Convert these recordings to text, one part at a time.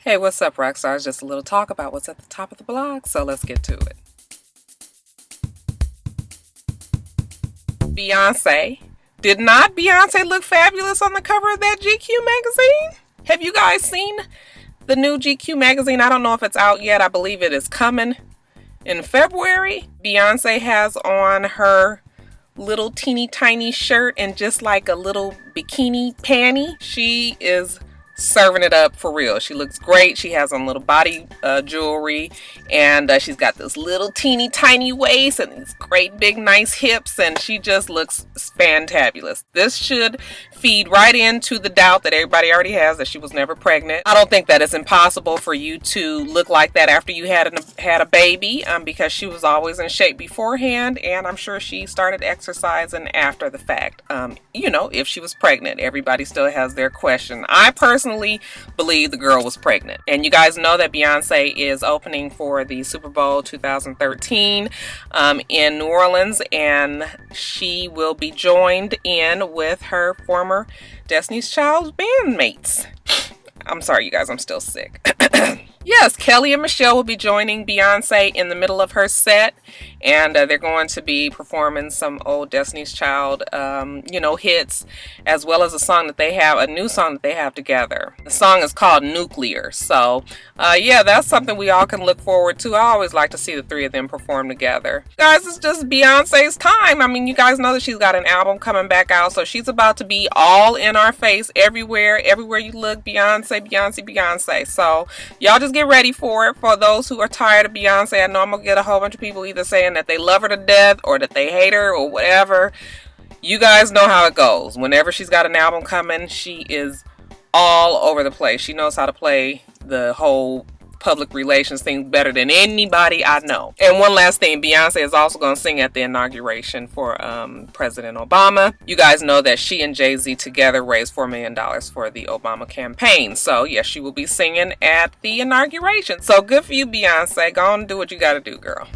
Hey, what's up, Roxstars? Just a little talk about what's at the top of the blog, so let's get to it. Beyonce. Did not Beyonce look fabulous on the cover of that GQ magazine? Have you guys seen the new GQ magazine? I don't know if it's out yet. I believe it is coming in February. Beyonce has on her little teeny tiny shirt and just like a little bikini panty. She is serving it up for real. She looks great. She has on little body jewelry, and she's got this little teeny tiny waist and these great big nice hips, and she just looks fantabulous. This should feed right into the doubt that everybody already has that she was never pregnant. I don't think that it's impossible for you to look like that after you had a baby, because she was always in shape beforehand, and I'm sure she started exercising after the fact. If she was pregnant, everybody still has their question. I personally believe the girl was pregnant. And you guys know that Beyonce is opening for the Superbowl 2013 in New Orleans, and she will be joined in with her former Destiny's Child bandmates. I'm sorry, you guys, I'm still sick. Yes, Kelly and Michelle will be joining Beyonce in the middle of her set, and they're going to be performing some old Destiny's Child, hits, as well as a new song that they have together. The song is called Nuclear. So, that's something we all can look forward to. I always like to see the three of them perform together. Guys, it's just Beyonce's time. I mean, you guys know that she's got an album coming back out, so she's about to be all in our face everywhere you look. Beyonce, Beyonce, Beyonce. So, y'all just get ready for it. For those who are tired of Beyonce, I know I'm gonna get a whole bunch of people either saying that they love her to death or that they hate her or whatever. You guys know how it goes. Whenever she's got an album coming, she is all over the place. She knows how to play the whole public relations thing better than anybody I know. And one last thing, Beyonce is also going to sing at the inauguration for President Obama. You guys know that she and Jay-Z together raised $4 million for the Obama campaign. So yes, she will be singing at the inauguration. So good for you, Beyonce. Go on and do what you got to do, girl.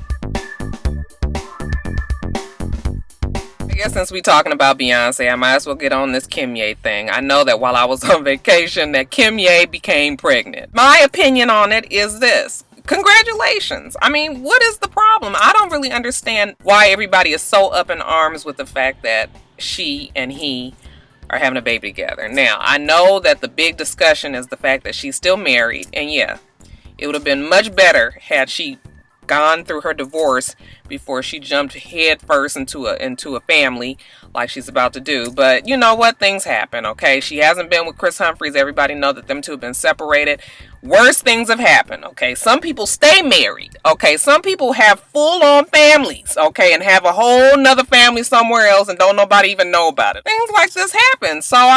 I guess since we're talking about Beyonce, I might as well get on this Kimye thing. I know that while I was on vacation that Kimye became pregnant. My opinion on it is this. Congratulations. I mean, what is the problem? I don't really understand why everybody is so up in arms with the fact that she and he are having a baby together. Now, I know that the big discussion is the fact that she's still married. And yeah, it would have been much better had she gone through her divorce before she jumped head first into a family like she's about to do. But you know what? Things happen, okay? She hasn't been with Chris Humphries. Everybody know that them two have been separated. Worse things have happened, okay? Some people stay married, okay? Some people have full-on families, okay? And have a whole nother family somewhere else and don't nobody even know about it. Things like this happen. So,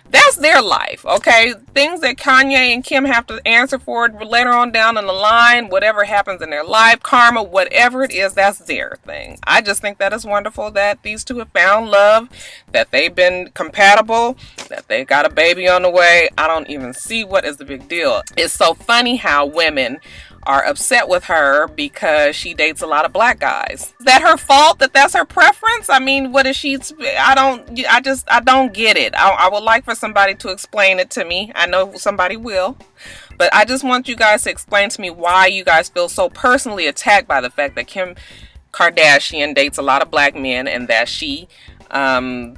that's their life, okay? Things that Kanye and Kim have to answer for later on down in the line, whatever happens in their life, karma, whatever it is, that's their thing. I just think that it's wonderful that these two have found love, that they've been compatible, that they got a baby on the way. I don't even see what is the big deal. It's so funny how women are upset with her because she dates a lot of black guys. Is that her fault that that's her preference? I mean, what is she? I don't get it. I would like for somebody to explain it to me. I know somebody will, but I just want you guys to explain to me why you guys feel so personally attacked by the fact that Kim Kardashian dates a lot of black men and that she, now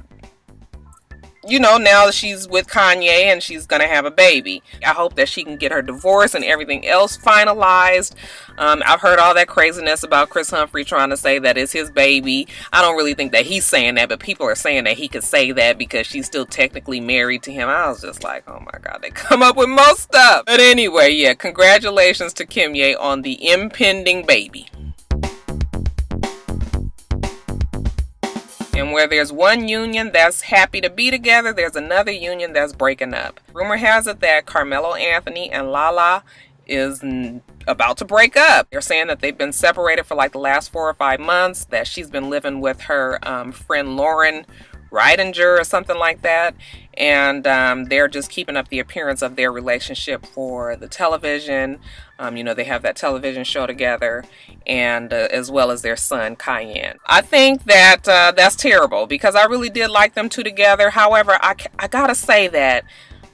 that she's with Kanye and she's gonna have a baby. I hope that she can get her divorce and everything else finalized. I've heard all that craziness about Chris Humphrey trying to say that it's his baby. I don't really think that he's saying that, but people are saying that he could say that because she's still technically married to him. I was just like, oh my God, they come up with most stuff. But anyway, yeah, congratulations to Kimye on the impending baby. And where there's one union that's happy to be together, there's another union that's breaking up. Rumor has it that Carmelo Anthony and Lala is about to break up. They're saying that they've been separated for like the last 4 or 5 months, that she's been living with her friend Lauren Ridinger or something like that. And they're just keeping up the appearance of their relationship for the television. They have that television show together, and as well as their son, Cayenne. I think that that's terrible because I really did like them two together. However, I gotta say that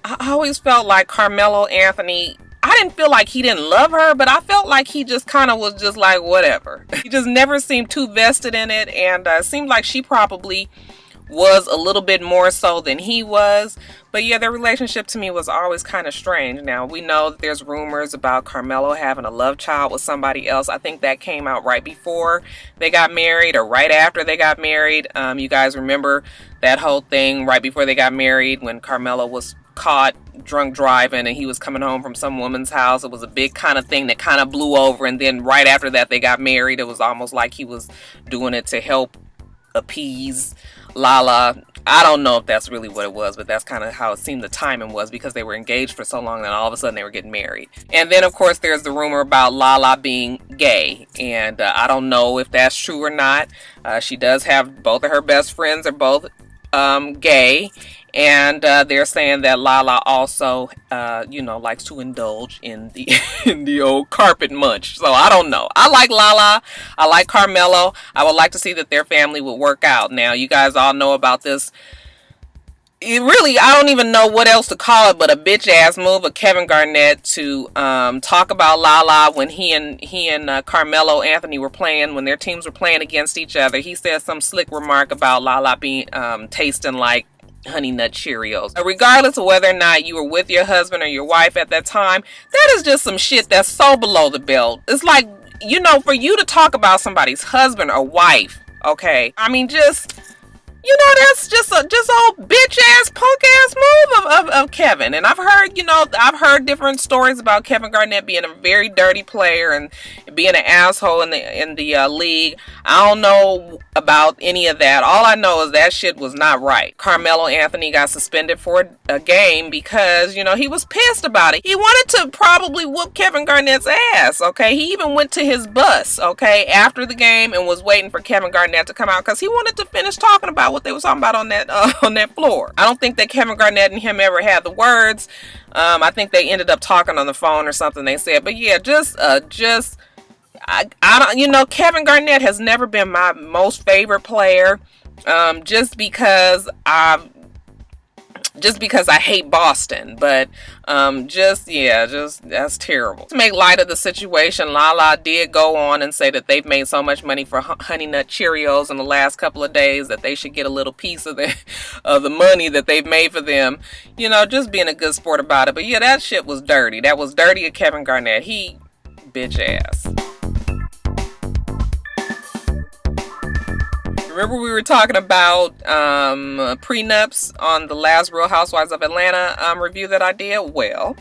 I always felt like Carmelo Anthony, I didn't feel like he didn't love her, but I felt like he just kind of was just like, whatever. He just never seemed too vested in it, and it seemed like she probably was a little bit more so than he was. But yeah, their relationship to me was always kind of strange. Now, we know that there's rumors about Carmelo having a love child with somebody else. I think that came out right before they got married or right after they got married. You guys remember that whole thing right before they got married when Carmelo was caught drunk driving and he was coming home from some woman's house. It was a big kind of thing that kind of blew over, and then right after that they got married. It was almost like he was doing it to help appease Lala. I don't know if that's really what it was, but that's kind of how it seemed the timing was, because they were engaged for so long and all of a sudden they were getting married. And then of course there's the rumor about Lala being gay, and I don't know if that's true or not. She does have both of her best friends are both gay, and they're saying that Lala also likes to indulge in the in the old carpet munch. So I don't know. I like Lala, I like Carmelo. I would like to see that their family would work out. Now, you guys all know about this. It really, I don't even know what else to call it but a bitch ass move of Kevin Garnett to talk about Lala when he and Carmelo Anthony were playing, when their teams were playing against each other. He said some slick remark about Lala being tasting like Honey Nut Cheerios. Regardless of whether or not you were with your husband or your wife at that time, that is just some shit that's so below the belt. It's like, for you to talk about somebody's husband or wife, okay? I mean, just, that's just old bitch ass punk ass move of Kevin. And I've heard different stories about Kevin Garnett being a very dirty player and being an asshole in the league. I don't know about any of that. All I know is that shit was not right. Carmelo Anthony got suspended for a game because, he was pissed about it. He wanted to probably whoop Kevin Garnett's ass, okay? He even went to his bus, okay, after the game and was waiting for Kevin Garnett to come out because he wanted to finish talking about what they were talking about on that floor. I don't think that Kevin Garnett and him ever had the words. I think they ended up talking on the phone or something, they said. But yeah, I don't, Kevin Garnett has never been my most favorite player, just because I hate Boston, but that's terrible. To make light of the situation, Lala did go on and say that they've made so much money for Honey Nut Cheerios in the last couple of days that they should get a little piece of the money that they've made for them. Just being a good sport about it. But yeah, that shit was dirty. That was dirty of Kevin Garnett. He bitch ass. Remember we were talking about prenups on the last Real Housewives of Atlanta review that I did? Well,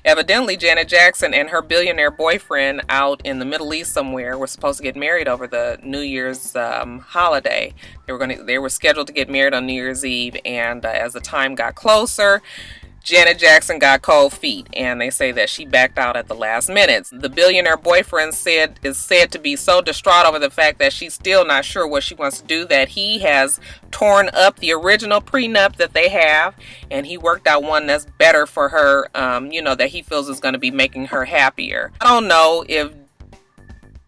evidently Janet Jackson and her billionaire boyfriend out in the Middle East somewhere were supposed to get married over the New Year's holiday. They were scheduled to get married on New Year's Eve, and as the time got closer, Janet Jackson got cold feet, and they say that she backed out at the last minute. The billionaire boyfriend is said to be so distraught over the fact that she's still not sure what she wants to do that he has torn up the original prenup that they have, and he worked out one that's better for her, that he feels is going to be making her happier. I don't know if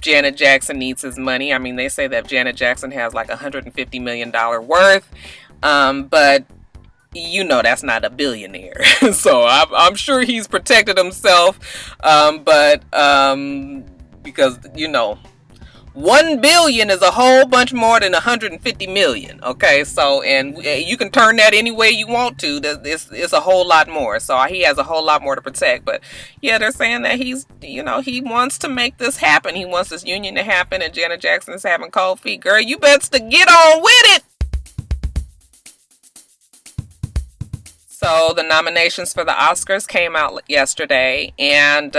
Janet Jackson needs his money. I mean, they say that Janet Jackson has like $150 million worth, but that's not a billionaire. So I'm sure he's protected himself. But because, 1 billion is a whole bunch more than 150 million. Okay. So, and you can turn that any way you want to. It's a whole lot more. So he has a whole lot more to protect. But yeah, they're saying that he's, he wants to make this happen. He wants this union to happen, and Janet Jackson is having cold feet. Girl, you best to get on with it. So the nominations for the Oscars came out yesterday, and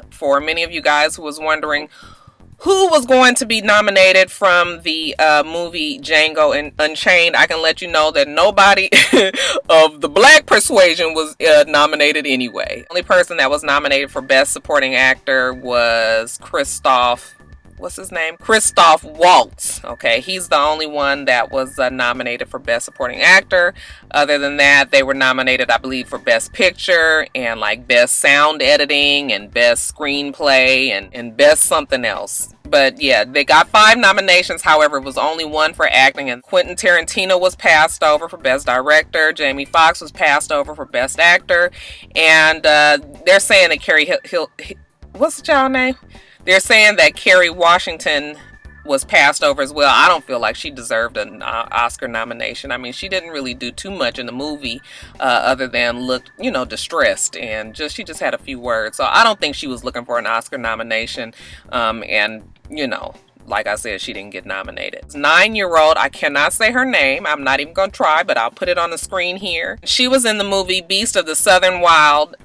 for many of you guys who was wondering who was going to be nominated from the movie Django Unchained, I can let you know that nobody of the black persuasion was nominated anyway. The only person that was nominated for Best Supporting Actor was Christoph Waltz. Okay, he's the only one that was nominated for Best Supporting Actor. Other than that, they were nominated, I believe, for Best Picture and like Best Sound Editing and Best Screenplay and Best something else. But yeah, they got 5 nominations. However, it was only 1 for acting. And Quentin Tarantino was passed over for Best Director. Jamie Foxx was passed over for Best Actor. And they're saying that what's the child name? They're saying that Kerry Washington was passed over as well. I don't feel like she deserved an Oscar nomination. I mean, she didn't really do too much in the movie other than look, distressed, and she just had a few words. So I don't think she was looking for an Oscar nomination. Like I said, she didn't get nominated. 9-year-old, I cannot say her name. I'm not even going to try, but I'll put it on the screen here. She was in the movie Beast of the Southern Wild.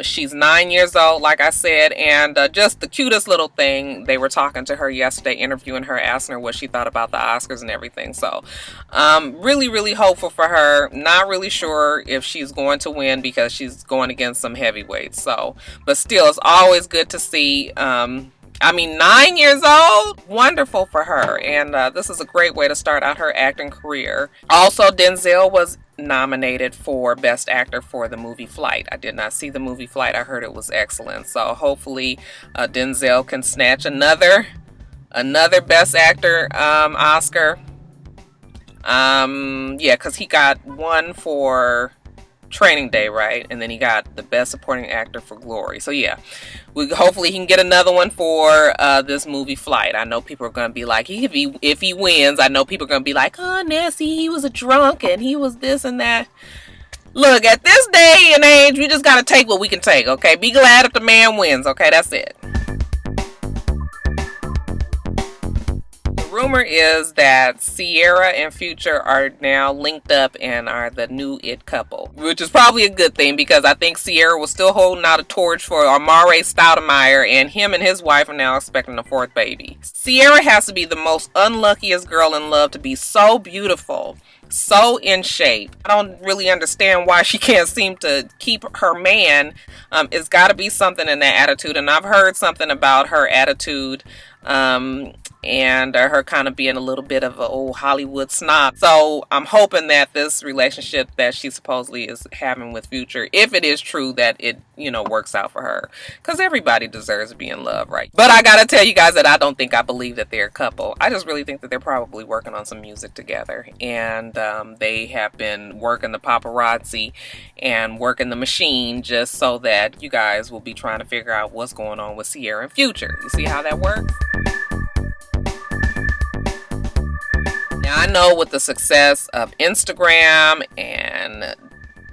She's 9 years old, like I said, and just the cutest little thing. They were talking to her yesterday, interviewing her, asking her what she thought about the Oscars and everything. So, really, really hopeful for her. Not really sure if she's going to win because she's going against some heavyweights. So, but still, it's always good to see. 9 years old, wonderful for her, and this is a great way to start out her acting career. Also, Denzel was nominated for Best Actor for the movie Flight. I did not see the movie Flight. I heard it was excellent, so hopefully Denzel can snatch another Best Actor Oscar. Because he got one for Training Day, right? And then he got the Best Supporting Actor for Glory. So yeah, hopefully he can get another one for this movie Flight. I know people are going to be like, if he wins, I know people are going to be like, oh, Nessie, he was a drunk and he was this and that. Look, at this day and age, we just got to take what we can take, okay? Be glad if the man wins, okay? That's it. Rumor is that Ciara and Future are now linked up and are the new it couple, which is probably a good thing because I think Ciara was still holding out a torch for Maury Stoudemire, and him and his wife are now expecting a 4th baby. Ciara has to be the most unluckiest girl in love to be so beautiful, so in shape. I don't really understand why she can't seem to keep her man. It's got to be something in that attitude, and I've heard something about her attitude and her kind of being a little bit of an old Hollywood snob. So I'm hoping that this relationship that she supposedly is having with Future, if it is true, that it, works out for her. Because everybody deserves to be in love, right? But I gotta tell you guys that I don't think I believe that they're a couple. I just really think that they're probably working on some music together. And they have been working the paparazzi and working the machine just so that you guys will be trying to figure out what's going on with Ciara and Future. You see how that works? Now, I know with the success of Instagram and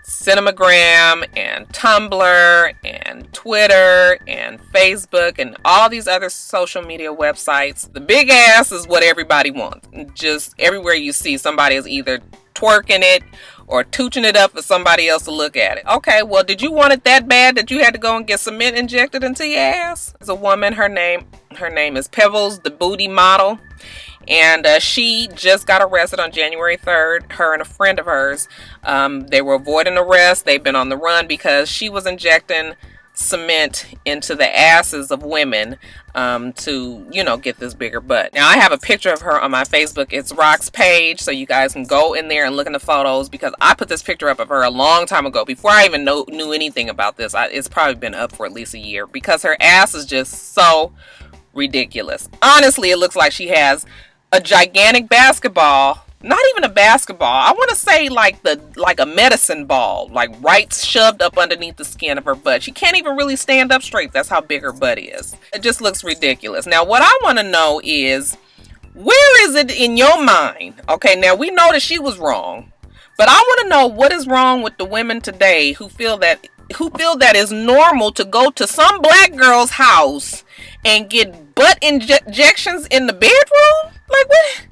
Cinemagram and Tumblr and Twitter and Facebook and all these other social media websites, the big ass is what everybody wants. Just everywhere you see, somebody is either twerking it or tooching it up for somebody else to look at it. Okay, well, did you want it that bad that you had to go and get cement injected into your ass? There's a woman, her name is Pebbles, the booty model. And she just got arrested on January 3rd. Her and a friend of hers, they were avoiding arrest. They've been on the run because she was injecting cement into the asses of women to, get this bigger butt. Now, I have a picture of her on my Facebook itsrox page, so you guys can go in there and look in the photos, because I put this picture up of her a long time ago before I even knew anything about this. It's probably been up for at least a year because her ass is just so ridiculous. Honestly, it looks like she has a gigantic basketball, not even a basketball. I want to say like a medicine ball, like right shoved up underneath the skin of her butt. She can't even really stand up straight. That's how big her butt is. It just looks ridiculous. Now, what I want to know is, where is it in your mind? Okay, now we know that she was wrong, but I want to know what is wrong with the women today who feel that it's normal to go to some black girl's house and get butt injections in the bedroom? Like, what?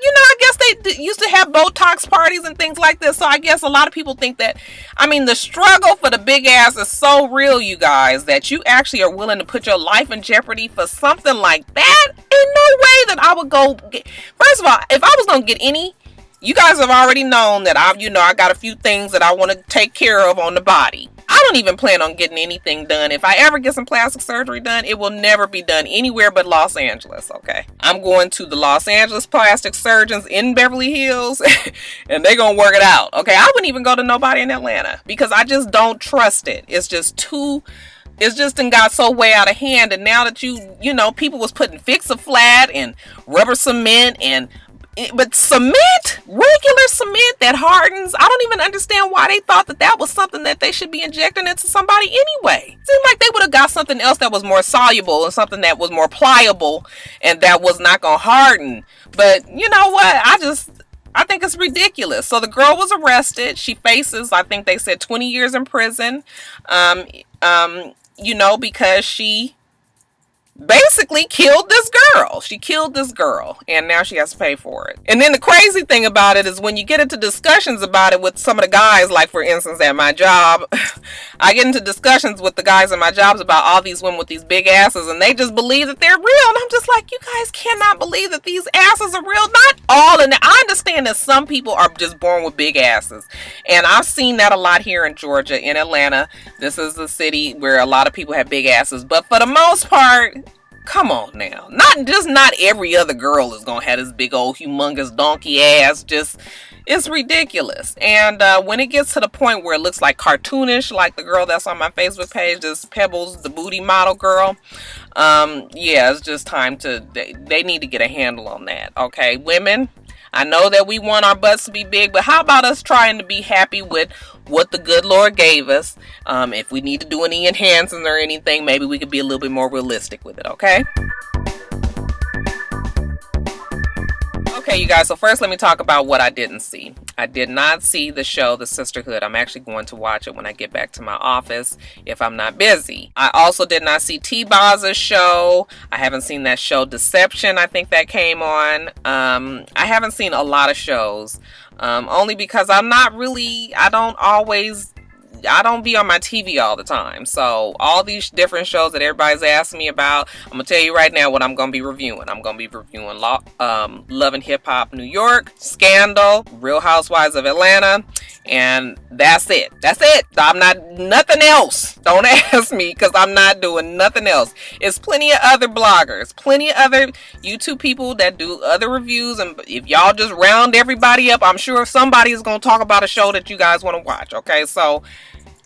I guess they used to have Botox parties and things like this. So I guess a lot of people think that, the struggle for the big ass is so real, you guys, that you actually are willing to put your life in jeopardy for something like that. Ain't no way that I would go first of all, if I was going to get any, you guys have already known that I got a few things that I want to take care of on the body. I don't even plan on getting anything done. If I ever get some plastic surgery done, it will never be done anywhere but Los Angeles, okay? I'm going to the Los Angeles plastic surgeons in Beverly Hills, and they're going to work it out, okay? I wouldn't even go to nobody in Atlanta because I just don't trust it. It's just too It's just done got so way out of hand, and now that you know, people was putting Fix-A-Flat and rubber cement but cement, regular cement that hardens, I don't even understand why they thought that was something that they should be injecting into somebody anyway. It seemed like they would have got something else that was more soluble and something that was more pliable and that was not going to harden. But you know what? I think it's ridiculous. So the girl was arrested. She faces, I think they said 20 years in prison. You know, because she basically killed this girl. She killed this girl, and now she has to pay for it. And then the crazy thing about it is when you get into discussions about it with some of the guys, like for instance at my job, I get into discussions with the guys at my jobs about all these women with these big asses, and they just believe that they're real. And I'm just like, you guys cannot believe that these asses are real. Not all, and I understand that some people are just born with big asses, and I've seen that a lot here in Georgia, in Atlanta. This is a city where a lot of people have big asses, but for the most part, come on now. Not every other girl is gonna have this big old humongous donkey ass. Just, it's ridiculous. And when it gets to the point where it looks like cartoonish, like the girl that's on my Facebook page, this Pebbles, the booty model girl, yeah, it's just time to, they need to get a handle on that. Okay, women, I know that we want our butts to be big, but how about us trying to be happy with what the good Lord gave us? If we need to do any enhancing or anything, maybe we could be a little bit more realistic with it, okay? Okay, you guys, so first let me talk about what I didn't see. I did not see the show, The Sisterhood. I'm actually going to watch it when I get back to my office if I'm not busy. I also did not see T-Boz's show. I haven't seen that show, Deception, I think that came on. I haven't seen a lot of shows, only because I don't be on my TV all the time. So all these different shows that everybody's asking me about, I'm going to tell you right now what I'm going to be reviewing. I'm going to be reviewing Love and Hip Hop New York, Scandal, Real Housewives of Atlanta, and that's it. That's it. I'm not, nothing else. Don't ask me, because I'm not doing nothing else. It's plenty of other bloggers, plenty of other YouTube people that do other reviews, and if y'all just round everybody up, I'm sure somebody is going to talk about a show that you guys want to watch. Okay, so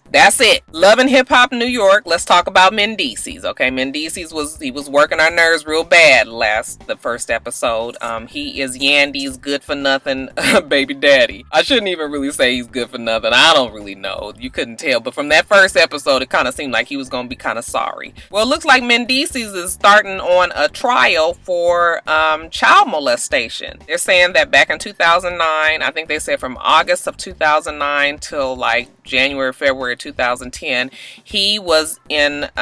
that's it. Love and Hip Hop New York. Let's talk about Mandeecees. Okay, Mandeecees was working our nerves real bad the first episode. He is Yandy's good for nothing baby daddy. I shouldn't even really say he's good for nothing. I don't really know. You couldn't tell, but from that first episode, it kind of seemed like he was going to be kind of sorry. Well, it looks like Mandeecees is starting on a trial for child molestation. They're saying that back in 2009, I think they said from August of 2009 till like January, February 2010, he was molesting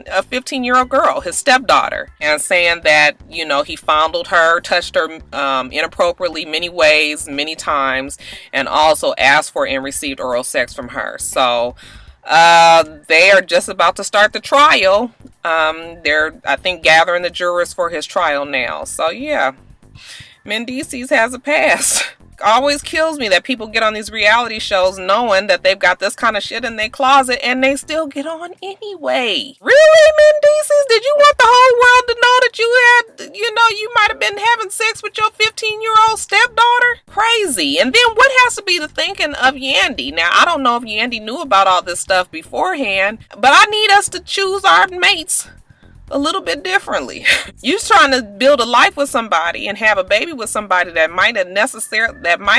a 15-year-old girl, his stepdaughter, and saying that, you know, he fondled her, touched her inappropriately many ways, many times, and also asked for and received oral sex from her. So they are just about to start the trial. They're, I think, gathering the jurors for his trial now. So yeah, Mandeecees has a past. Always kills me that people get on these reality shows knowing that they've got this kind of shit in their closet and they still get on anyway. Really, Mandeecees? Did you want the whole world to know that you might have been having sex with your 15-year-old stepdaughter? Crazy. And then what has to be the thinking of Yandy? Now, I don't know if Yandy knew about all this stuff beforehand, but I need us to choose our mates a little bit differently. You're trying to build a life with somebody and have a baby with somebody that might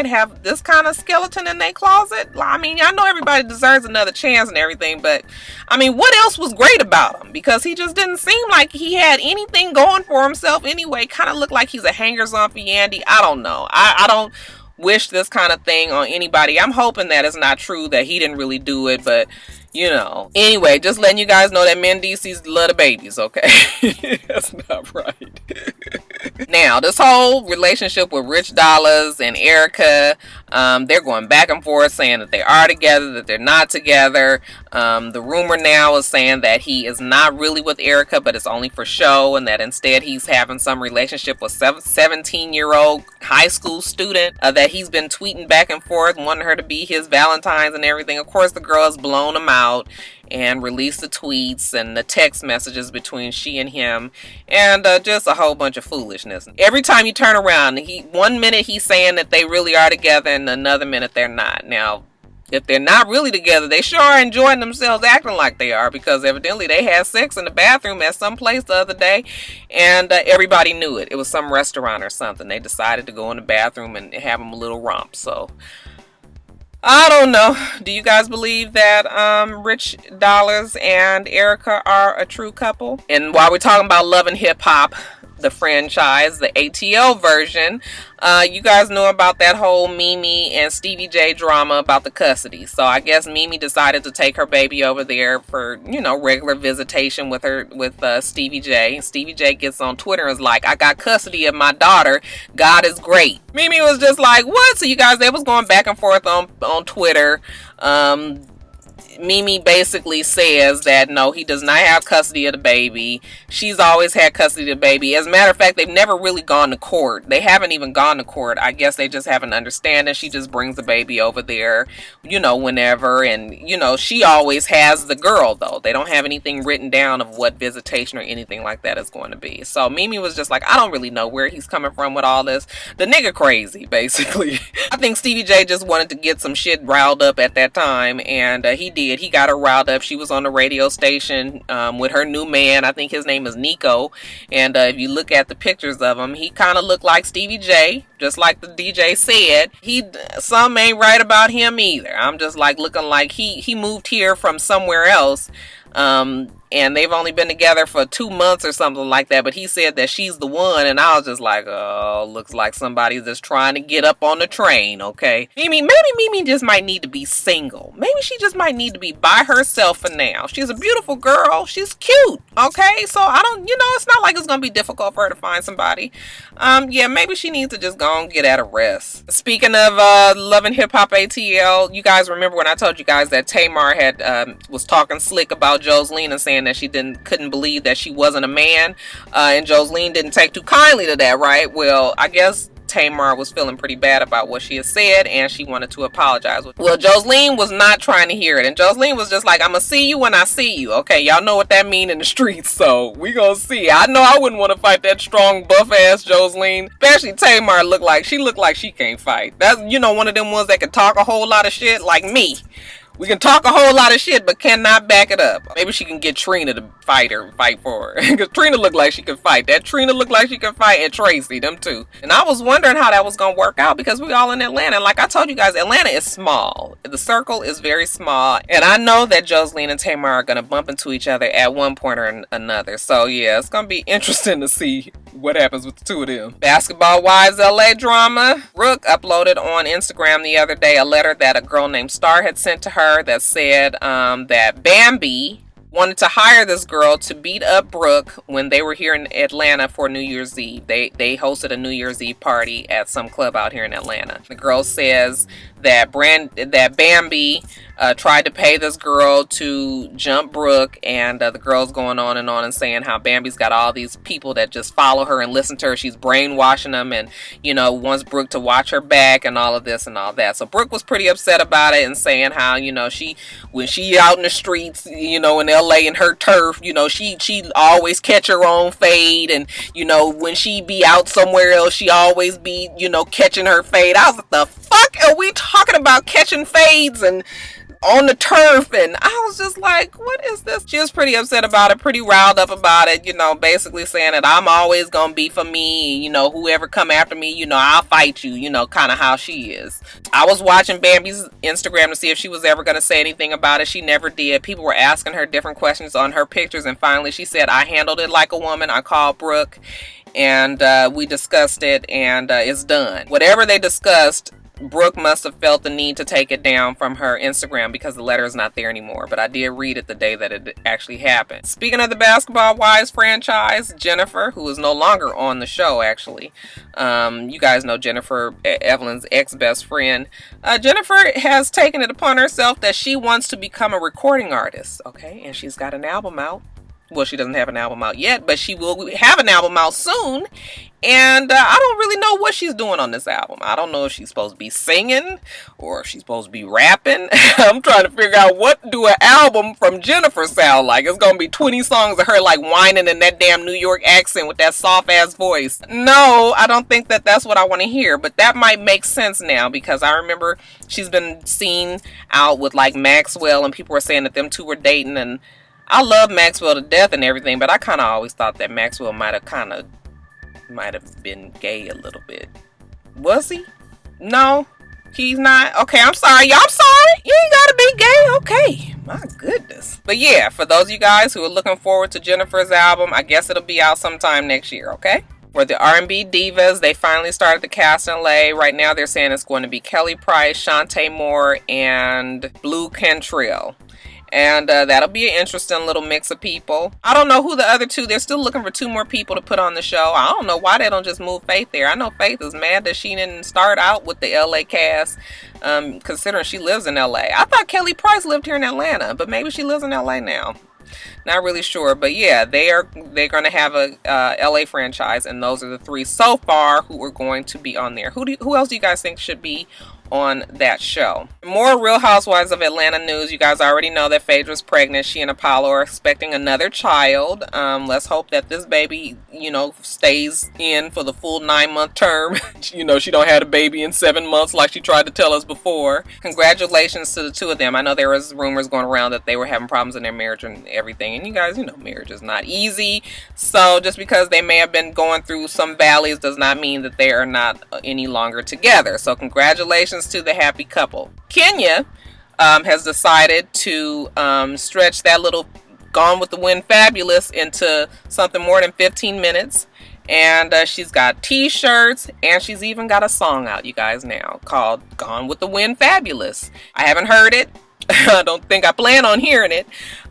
have this kind of skeleton in their closet. I mean, I know everybody deserves another chance and everything, but I mean, what else was great about him? Because he just didn't seem like he had anything going for himself anyway. Kind of looked like he's a hangers-on for Yandy. I don't know. I don't wish this kind of thing on anybody. I'm hoping that it's not true, that he didn't really do it, but you know. Anyway, just letting you guys know that Mandeecees love the babies, okay? That's not right. Now, this whole relationship with Rich Dollars and Erica, they're going back and forth saying that they are together, that they're not together. The rumor now is saying that he is not really with Erica, but it's only for show, and that instead he's having some relationship with 17-year-old high school student that he's been tweeting back and forth, wanting her to be his Valentine's and everything. Of course, the girl has blown him out and released the tweets and the text messages between she and him, and just a whole bunch of foolishness. Every time you turn around, one minute he's saying that they really are together and another minute they're not. Now, if they're not really together, they sure are enjoying themselves acting like they are, because evidently they had sex in the bathroom at some place the other day, and everybody knew it. It was some restaurant or something. They decided to go in the bathroom and have them a little romp. So I don't know. Do you guys believe that Rich Dollars and Erica are a true couple? And while we're talking about Love and Hip Hop, the franchise, the ATL version, you guys know about that whole Mimi and Stevie J drama about the custody. So I guess Mimi decided to take her baby over there for, you know, regular visitation with Stevie J. Stevie J gets on Twitter and is like, I got custody of my daughter. God is great. Mimi was just like, what? So you guys, they was going back and forth on Twitter. Mimi basically says that no, he does not have custody of the baby. She's always had custody of the baby. As a matter of fact, they've never really gone to court. They haven't even gone to court. I guess they just have an understanding. She just brings the baby over there, you know, whenever. And, you know, she always has the girl, though. They don't have anything written down of what visitation or anything like that is going to be. So Mimi was just like, I don't really know where he's coming from with all this. The nigga crazy, basically. I think Stevie J just wanted to get some shit riled up at that time, and he did. He got her riled up. She was on the radio station with her new man. I think his name is Nico. And if you look at the pictures of him, he kind of looked like Stevie J, just like the DJ said. Some ain't right about him either. I'm just like looking like he moved here from somewhere else. And they've only been together for 2 months or something like that, but he said that she's the one, and I was just like, oh, looks like somebody's just trying to get up on the train, okay? Maybe Mimi just might need to be single. Maybe she just might need to be by herself for now. She's a beautiful girl. She's cute, okay? So I don't, you know, it's not like it's gonna be difficult for her to find somebody. Yeah, maybe she needs to just go and get at a rest. Speaking of Love and Hip Hop ATL, you guys remember when I told you guys that Tamar had was talking slick about Joseline and saying that she couldn't believe that she wasn't a man, and Joseline didn't take too kindly to that, right? Well, I guess Tamar was feeling pretty bad about what she had said, and she wanted to apologize. Well, Joseline was not trying to hear it, and Joseline was just like, I'm gonna see you when I see you. Okay, y'all know what that mean in the streets, so we gonna see. I know I wouldn't want to fight that strong buff ass Joseline, especially Tamar. Looked like she can't fight. That's, you know, one of them ones that can talk a whole lot of shit like me. We can talk a whole lot of shit, but cannot back it up. Maybe she can get Trina to fight for her. Because Trina looked like she could fight. That Trina looked like she could fight, and Tracy, them two. And I was wondering how that was going to work out, because we all in Atlanta. And like I told you guys, Atlanta is small. The circle is very small. And I know that Joseline and Tamar are going to bump into each other at one point or another. So yeah, it's going to be interesting to see what happens with the two of them. Basketball Wives LA drama. Brooke uploaded on Instagram the other day a letter that a girl named Star had sent to her that said that Bambi wanted to hire this girl to beat up Brooke when they were here in Atlanta for New Year's Eve. They hosted a New Year's Eve party at some club out here in Atlanta. The girl says that Bambi tried to pay this girl to jump Brooke, and the girl's going on and saying how Bambi's got all these people that just follow her and listen to her. She's brainwashing them, and, you know, wants Brooke to watch her back and all of this and all that. So Brooke was pretty upset about it and saying how, you know, when she out in the streets, you know, in LA in her turf, you know, she always catch her own fade, and, you know, when she be out somewhere else, she always be, you know, catching her fade. I was like, the fuck are we talking about, catching fades and on the turf? And I was just like, what is this? She was pretty upset about it, pretty riled up about it, you know, basically saying that I'm always gonna be for me, you know, whoever come after me, you know, I'll fight you, you know, kind of how she is. I was watching Bambi's Instagram to see if she was ever gonna say anything about it. She never did. People were asking her different questions on her pictures, and finally she said, I handled it like a woman. I called Brooke, and we discussed it, and it's done. Whatever they discussed, Brooke must have felt the need to take it down from her Instagram because the letter is not there anymore. But I did read it the day that it actually happened. Speaking of the Basketball Wives franchise, Jennifer, who is no longer on the show, actually. You guys know Jennifer, Evelyn's ex-best friend. Jennifer has taken it upon herself that she wants to become a recording artist, okay? And she's got an album out. Well, she doesn't have an album out yet, but she will have an album out soon. And I don't really know what she's doing on this album. I don't know if she's supposed to be singing or if she's supposed to be rapping. I'm trying to figure out what do an album from Jennifer sound like. It's going to be 20 songs of her like whining in that damn New York accent with that soft ass voice. No, I don't think that that's what I want to hear. But that might make sense now because I remember she's been seen out with like Maxwell and people were saying that them two were dating. And I love Maxwell to death and everything, but I kind of always thought that Maxwell might have been gay a little bit. Was he? No, he's not. Okay, I'm sorry. I'm sorry. You ain't gotta be gay. Okay, my goodness. But yeah, for those of you guys who are looking forward to Jennifer's album, I guess it'll be out sometime next year, okay? For the R&B divas, they finally started the cast in LA. Right now they're saying it's going to be Kelly Price, Shantae Moore, and Blue Cantrell. And that'll be an interesting little mix of people. I don't know who the other two, they're still looking for 2 more people to put on the show. I don't know why they don't just move Faith there. I know Faith is mad that she didn't start out with the LA cast, considering she lives in LA. I thought Kelly Price lived here in Atlanta, but maybe she lives in LA now. Not really sure, but yeah, they're going to have a LA franchise, and those are the 3 so far who are going to be on there. Who else do you guys think should be on that show? More Real Housewives of Atlanta news. You guys already know that Phaedra's pregnant. She and Apollo are expecting another child. Let's hope that this baby, stays in for the full 9-month term. She don't have a baby in 7 months like she tried to tell us before. Congratulations to the 2 of them. I know there was rumors going around that they were having problems in their marriage and everything. And you guys, marriage is not easy. So just because they may have been going through some valleys does not mean that they are not any longer together. So congratulations to the happy couple. Kimye has decided to stretch that little Gone with the Wind Fabulous into something more than 15 minutes. And she's got t-shirts and she's even got a song out, you guys, now called Gone with the Wind Fabulous. I haven't heard it. I don't think I plan on hearing it.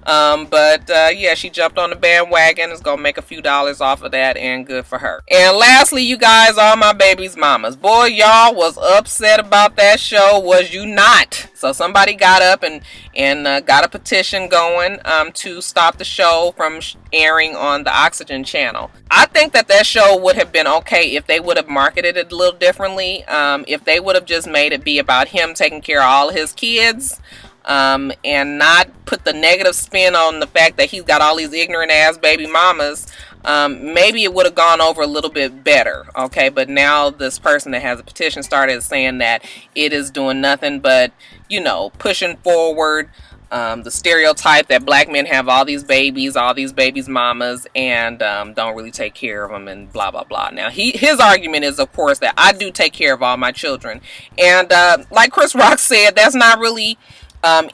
But yeah, she jumped on the bandwagon. Is gonna make a few dollars off of that, and good for her. And lastly, you guys, all my baby's mamas. Boy, y'all was upset about that show, was you not? So somebody got up and got a petition going to stop the show from airing on the Oxygen channel. I think that show would have been okay if they would have marketed it a little differently. If they would have just made it be about him taking care of all of his kids. And not put the negative spin on the fact that he's got all these ignorant ass baby mamas, maybe it would have gone over a little bit better, okay? But now this person that has a petition started saying that it is doing nothing but, pushing forward the stereotype that black men have all these babies mamas, and don't really take care of them, and blah blah blah. Now his argument is, of course, that I do take care of all my children, and like Chris Rock said, that's not really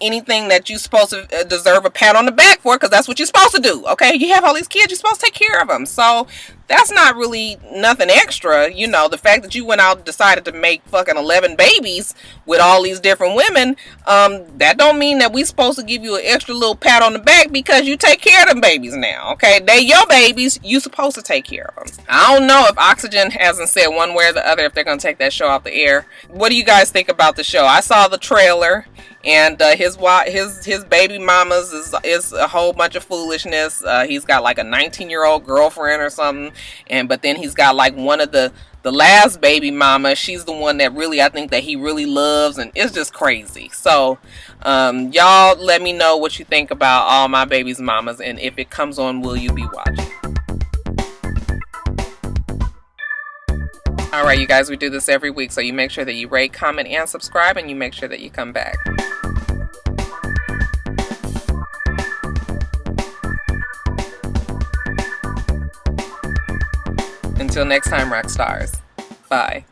anything that you're supposed to deserve a pat on the back for, because that's what you're supposed to do, okay? You have all these kids, you're supposed to take care of them. So that's not really nothing extra. The fact that you went out and decided to make fucking 11 babies with all these different women, that don't mean that we supposed to give you an extra little pat on the back because you take care of them babies now, okay? They your babies, you supposed to take care of them. I don't know if Oxygen hasn't said one way or the other if they're going to take that show off the air. What do you guys think about the show? I saw the trailer, and his baby mamas is a whole bunch of foolishness. He's got like a 19-year-old girlfriend or something, but then he's got like one of the last baby mama. She's the one that really, I think, that he really loves, and it's just crazy. So y'all let me know what you think about All My Baby's Mamas, and if it comes on, will you be watching? Alright, you guys, we do this every week, so you make sure that you rate, comment, and subscribe, and you make sure that you come back. Until next time, Roxstars. Bye.